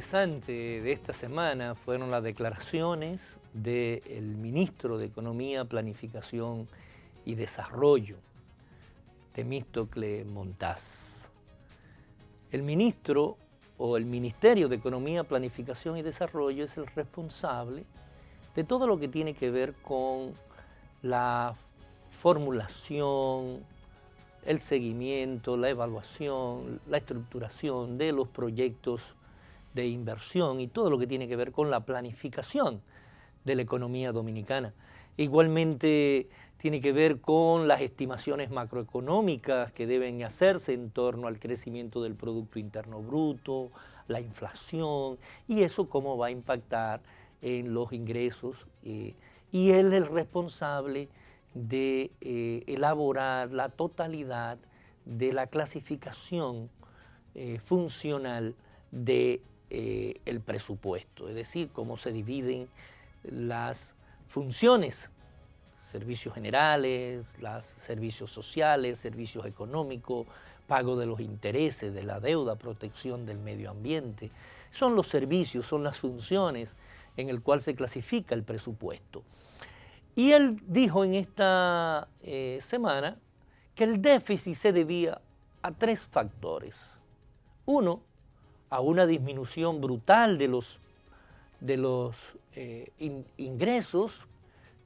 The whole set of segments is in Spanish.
interesante de esta semana fueron las declaraciones del ministro de Economía, Planificación y Desarrollo, Temístocles Montaz. El ministro o el Ministerio de Economía, Planificación y Desarrollo es el responsable de todo lo que tiene que ver con la formulación, el seguimiento, la evaluación, la estructuración de los proyectos de inversión y todo lo que tiene que ver con la planificación de la economía dominicana. Igualmente tiene que ver con las estimaciones macroeconómicas que deben hacerse en torno al crecimiento del Producto Interno Bruto, la inflación y eso cómo va a impactar en los ingresos. Y él es el responsable de elaborar la totalidad de la clasificación funcional del presupuesto, es decir, cómo se dividen las funciones, servicios generales, los servicios sociales, servicios económicos, pago de los intereses, de la deuda, protección del medio ambiente. Son los servicios, son las funciones en el cual se clasifica el presupuesto. Y él dijo en esta semana que el déficit se debía a tres factores. Uno, a una disminución brutal de los ingresos,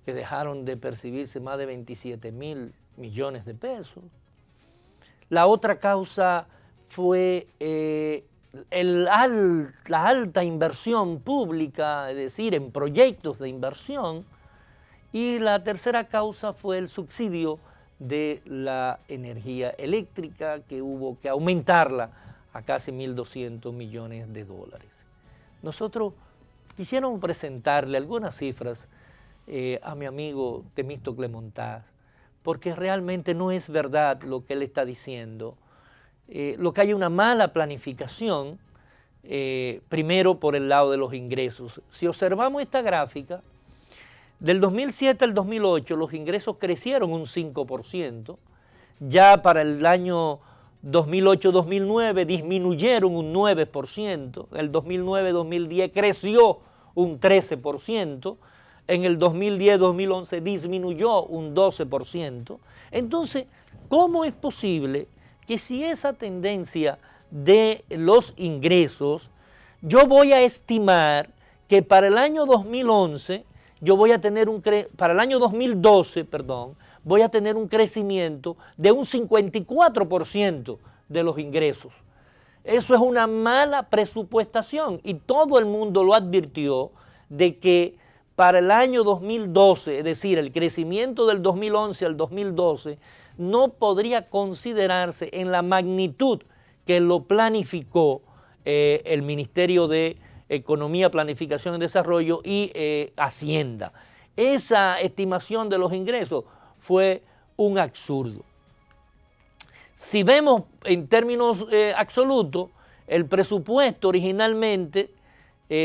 que dejaron de percibirse más de 27.000 millones de pesos. La otra causa fue la alta inversión pública, es decir, en proyectos de inversión. Y la tercera causa fue el subsidio de la energía eléctrica, que hubo que aumentarla a casi 1.200 millones de dólares. Nosotros quisiéramos presentarle algunas cifras a mi amigo Temístocles Montaz, porque realmente no es verdad lo que él está diciendo. Lo que hay una mala planificación, primero por el lado de los ingresos. Si observamos esta gráfica, del 2007 al 2008 los ingresos crecieron un 5%, ya para el año 2008-2009 disminuyeron un 9%, el 2009-2010 creció un 13%, en el 2010-2011 disminuyó un 12%. Entonces, ¿cómo es posible que si esa tendencia de los ingresos, yo voy a estimar que para el año 2011 yo voy a tener para el año 2012, voy a tener un crecimiento de un 54% de los ingresos? Eso es una mala presupuestación y todo el mundo lo advirtió de que para el año 2012, es decir, el crecimiento del 2011 al 2012, no podría considerarse en la magnitud que lo planificó el Ministerio de Economía, Planificación y Desarrollo y Hacienda. Esa estimación de los ingresos fue un absurdo. Si vemos en términos absolutos, el presupuesto originalmente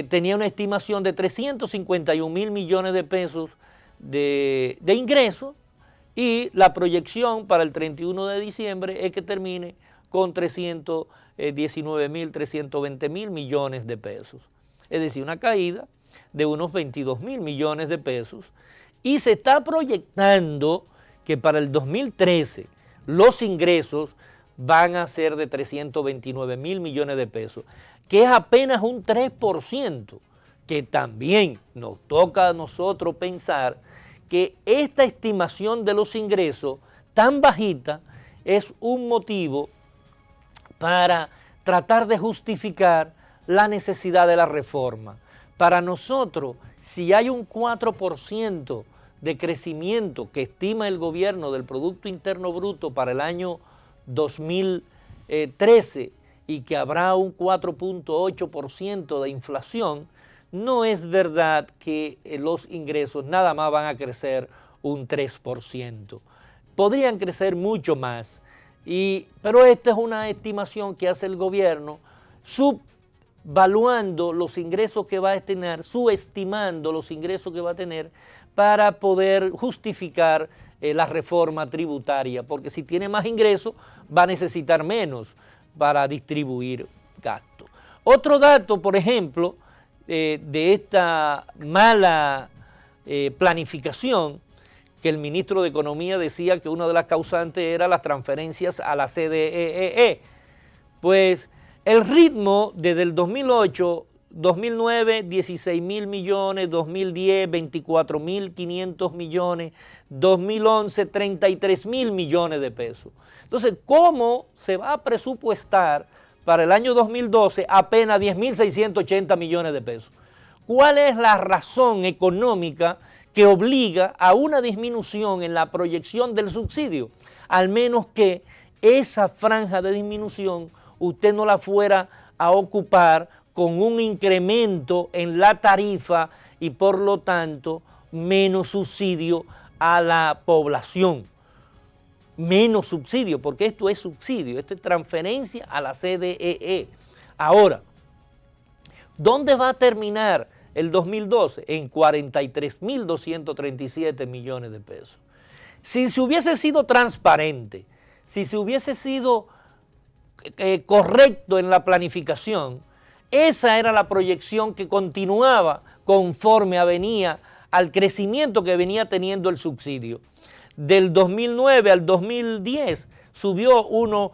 tenía una estimación de 351.000 millones de pesos de ingresos y la proyección para el 31 de diciembre es que termine con 319.000, 320.000 millones de pesos. Es decir, una caída de unos 22.000 millones de pesos y se está proyectando que para el 2013 los ingresos van a ser de 329.000 millones de pesos, que es apenas un 3%, que también nos toca a nosotros pensar que esta estimación de los ingresos tan bajita es un motivo para tratar de justificar la necesidad de la reforma. Para nosotros, si hay un 4% de crecimiento que estima el gobierno del Producto Interno Bruto para el año 2013 y que habrá un 4.8% de inflación, no es verdad que los ingresos nada más van a crecer un 3%. Podrían crecer mucho más, pero esta es una estimación que hace el gobierno subvaluando los ingresos que va a tener, subestimando los ingresos que va a tener para poder justificar la reforma tributaria, porque si tiene más ingresos va a necesitar menos para distribuir gastos. Otro dato, por ejemplo, de esta mala planificación, que el ministro de Economía decía que una de las causantes era las transferencias a la CDEE. Pues el ritmo desde el 2008, 2009, 16.000 millones, 2010, 24.500 millones, 2011, 33.000 millones de pesos. Entonces, ¿cómo se va a presupuestar para el año 2012 apenas 10.680 millones de pesos? ¿Cuál es la razón económica que obliga a una disminución en la proyección del subsidio? Al menos que esa franja de disminución usted no la fuera a ocupar con un incremento en la tarifa y por lo tanto menos subsidio a la población. Menos subsidio, porque esto es subsidio, esto es transferencia a la CDEE. Ahora, ¿dónde va a terminar el 2012? En 43.237 millones de pesos. Si se hubiese sido transparente, si se hubiese sido correcto en la planificación, esa era la proyección que continuaba conforme venía al crecimiento que venía teniendo el subsidio. Del 2009 al 2010 subió unos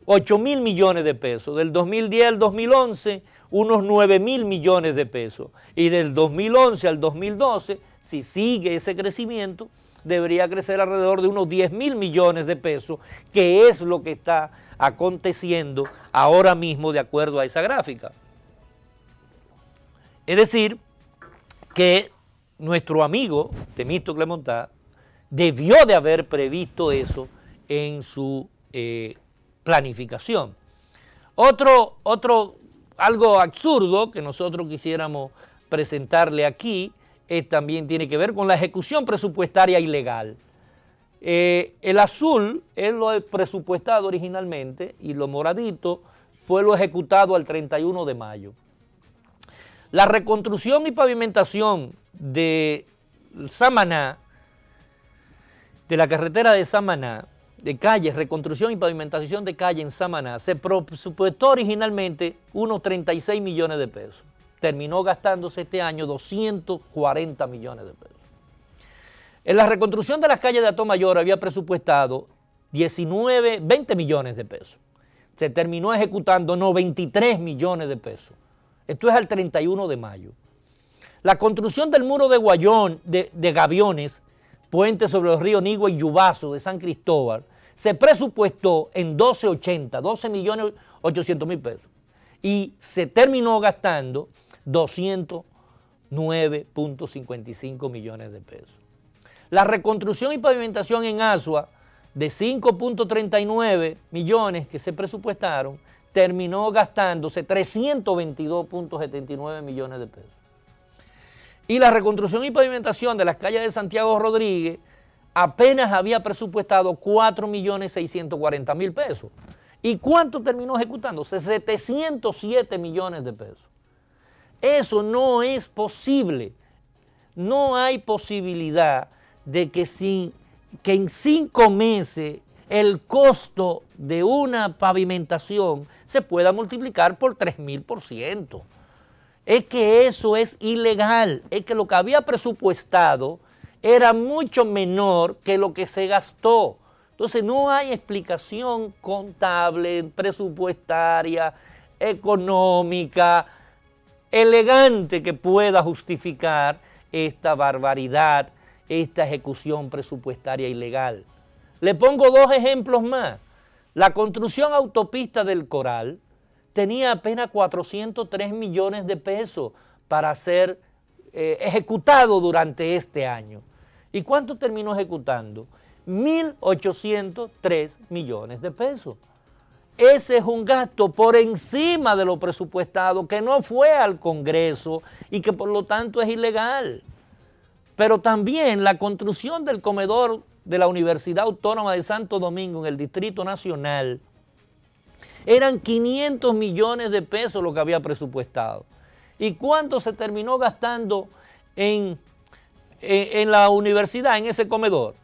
8.000 millones de pesos, del 2010 al 2011 unos 9.000 millones de pesos y del 2011 al 2012, si sigue ese crecimiento, debería crecer alrededor de unos 10.000 millones de pesos, que es lo que está aconteciendo ahora mismo de acuerdo a esa gráfica. Es decir, que nuestro amigo Temístocles Montá debió de haber previsto eso en su planificación. Algo absurdo que nosotros quisiéramos presentarle aquí también tiene que ver con la ejecución presupuestaria ilegal. El azul es lo presupuestado originalmente y lo moradito fue lo ejecutado al 31 de mayo. La reconstrucción y pavimentación de Samaná, de la carretera de Samaná, de calles, reconstrucción y pavimentación de calle en Samaná, se presupuestó originalmente unos 36 millones de pesos. Terminó gastándose este año 240 millones de pesos. En la reconstrucción de las calles de Atomayor había presupuestado 20 millones de pesos. Se terminó ejecutando 93 millones de pesos. Esto es al 31 de mayo. La construcción del muro de Guayón, de Gaviones, puente sobre los ríos Nigua y Yubazo de San Cristóbal, se presupuestó en 12.800.000 pesos y se terminó gastando 209.55 millones de pesos. La reconstrucción y pavimentación en Azua de 5.39 millones que se presupuestaron terminó gastándose 322.79 millones de pesos. Y la reconstrucción y pavimentación de las calles de Santiago Rodríguez apenas había presupuestado 4.640.000 pesos. ¿Y cuánto terminó ejecutándose? 707 millones de pesos. Eso no es posible. No hay posibilidad de que en 5 meses el costo de una pavimentación se pueda multiplicar por 3.000%. Es que eso es ilegal, es que lo que había presupuestado era mucho menor que lo que se gastó. Entonces no hay explicación contable, presupuestaria, económica, elegante que pueda justificar esta barbaridad, esta ejecución presupuestaria ilegal. Le pongo 2 ejemplos más. La construcción autopista del Coral tenía apenas 403 millones de pesos para ser ejecutado durante este año. ¿Y cuánto terminó ejecutando? 1.803 millones de pesos. Ese es un gasto por encima de lo presupuestado que no fue al Congreso y que por lo tanto es ilegal. Pero también la construcción del comedor de la Universidad Autónoma de Santo Domingo en el Distrito Nacional eran 500 millones de pesos lo que había presupuestado. ¿Y cuánto se terminó gastando en la universidad, en ese comedor?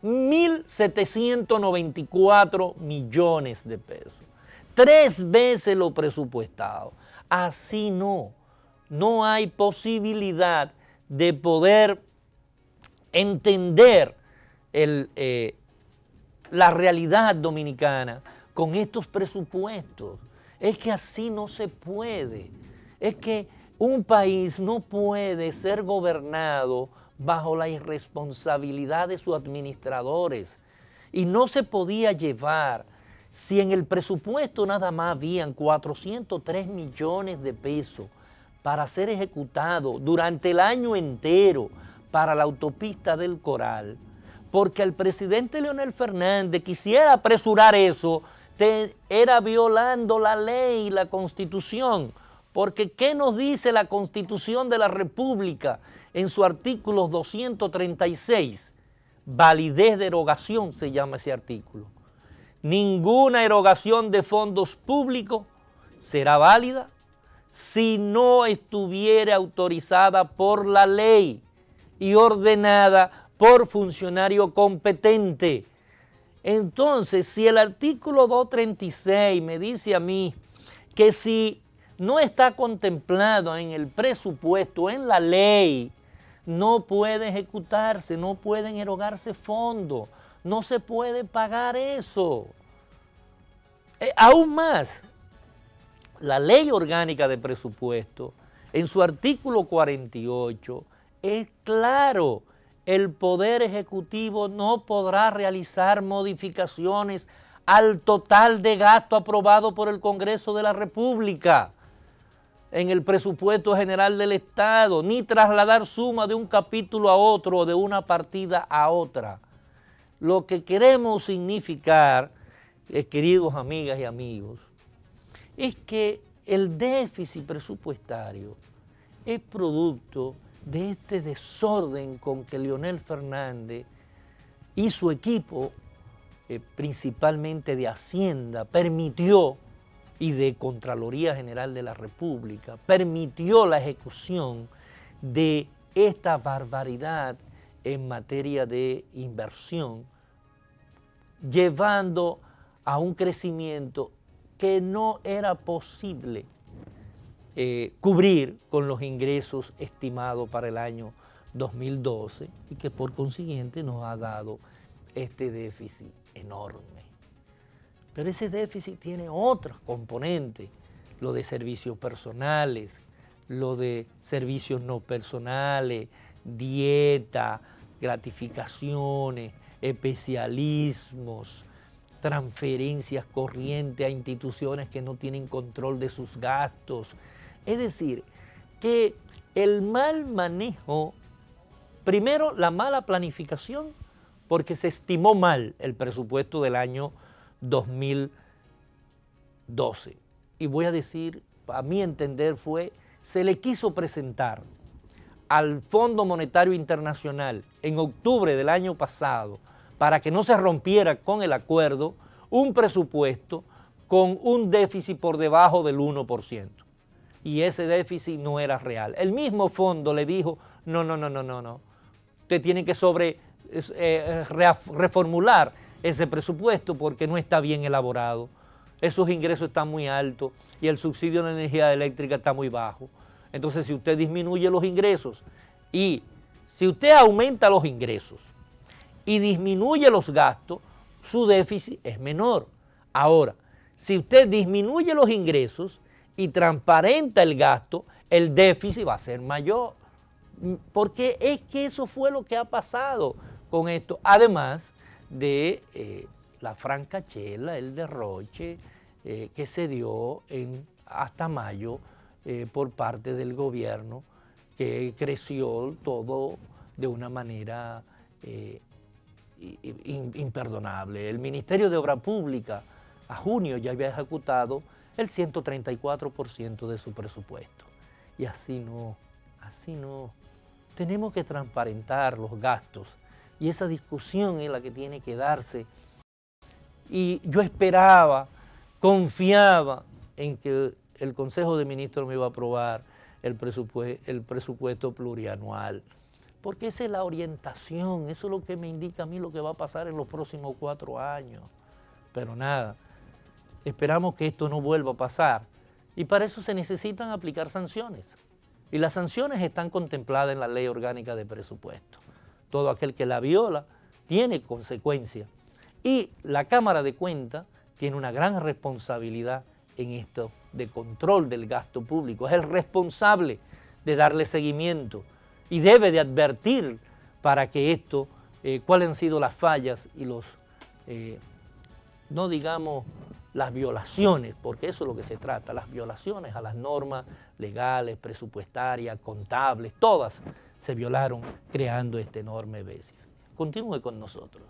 1.794 millones de pesos. 3 veces lo presupuestado. Así no. No hay posibilidad de poder entender la realidad dominicana con estos presupuestos. Es que así no se puede. Es que un país no puede ser gobernado bajo la irresponsabilidad de sus administradores. Y no se podía llevar, si en el presupuesto nada más habían 403 millones de pesos para ser ejecutado durante el año entero para la autopista del Coral, porque el presidente Leonel Fernández quisiera apresurar eso, era violando la ley y la Constitución, porque ¿qué nos dice la Constitución de la República en su artículo 236? Validez de erogación se llama ese artículo. Ninguna erogación de fondos públicos será válida si no estuviera autorizada por la ley y ordenada por funcionario competente. Entonces, si el artículo 236 me dice a mí que si no está contemplado en el presupuesto, en la ley, no puede ejecutarse, no pueden erogarse fondos, no se puede pagar eso. Aún más, la ley orgánica de presupuesto, en su artículo 48, es claro, el Poder Ejecutivo no podrá realizar modificaciones al total de gasto aprobado por el Congreso de la República en el presupuesto general del Estado, ni trasladar suma de un capítulo a otro o de una partida a otra. Lo que queremos significar, queridos amigas y amigos, es que el déficit presupuestario es producto de este desorden con que Leonel Fernández y su equipo, principalmente de Hacienda, permitió, y de Contraloría General de la República, permitió la ejecución de esta barbaridad en materia de inversión, llevando a un crecimiento que no era posible cubrir con los ingresos estimados para el año 2012 y que por consiguiente nos ha dado este déficit enorme. Pero ese déficit tiene otros componentes, lo de servicios personales, lo de servicios no personales, dieta, gratificaciones, especialismos, transferencias corrientes a instituciones que no tienen control de sus gastos. Es decir, que el mal manejo, primero la mala planificación, porque se estimó mal el presupuesto del año 2012. Y voy a decir, a mi entender se le quiso presentar al Fondo Monetario Internacional en octubre del año pasado, para que no se rompiera con el acuerdo, un presupuesto con un déficit por debajo del 1%. Y ese déficit no era real. El mismo fondo le dijo, no, usted tiene que reformular ese presupuesto porque no está bien elaborado. Esos ingresos están muy altos y el subsidio de energía eléctrica está muy bajo. Entonces, si usted disminuye los ingresos y si usted aumenta los ingresos y disminuye los gastos, su déficit es menor. Ahora, si usted disminuye los ingresos y transparenta el gasto, el déficit va a ser mayor. Porque es que eso fue lo que ha pasado con esto. Además de la francachela, el derroche que se dio hasta mayo por parte del gobierno, que creció todo de una manera imperdonable. El Ministerio de Obra Pública a junio ya había ejecutado el 134% de su presupuesto. Y así no. Tenemos que transparentar los gastos y esa discusión es la que tiene que darse. Y yo esperaba, confiaba en que el Consejo de Ministros me iba a aprobar el presupuesto plurianual, porque esa es la orientación, eso es lo que me indica a mí lo que va a pasar en los próximos 4 años. Pero nada, esperamos que esto no vuelva a pasar Y para eso se necesitan aplicar sanciones. Y las sanciones están contempladas en la Ley Orgánica de Presupuesto. Todo aquel que la viola tiene consecuencias. Y la Cámara de Cuentas tiene una gran responsabilidad en esto de control del gasto público. Es el responsable de darle seguimiento y debe de advertir para que esto, cuáles han sido las fallas y los, no digamos las violaciones, porque eso es lo que se trata, las violaciones a las normas legales, presupuestarias, contables, todas se violaron creando este enorme déficit. Continúe con nosotros.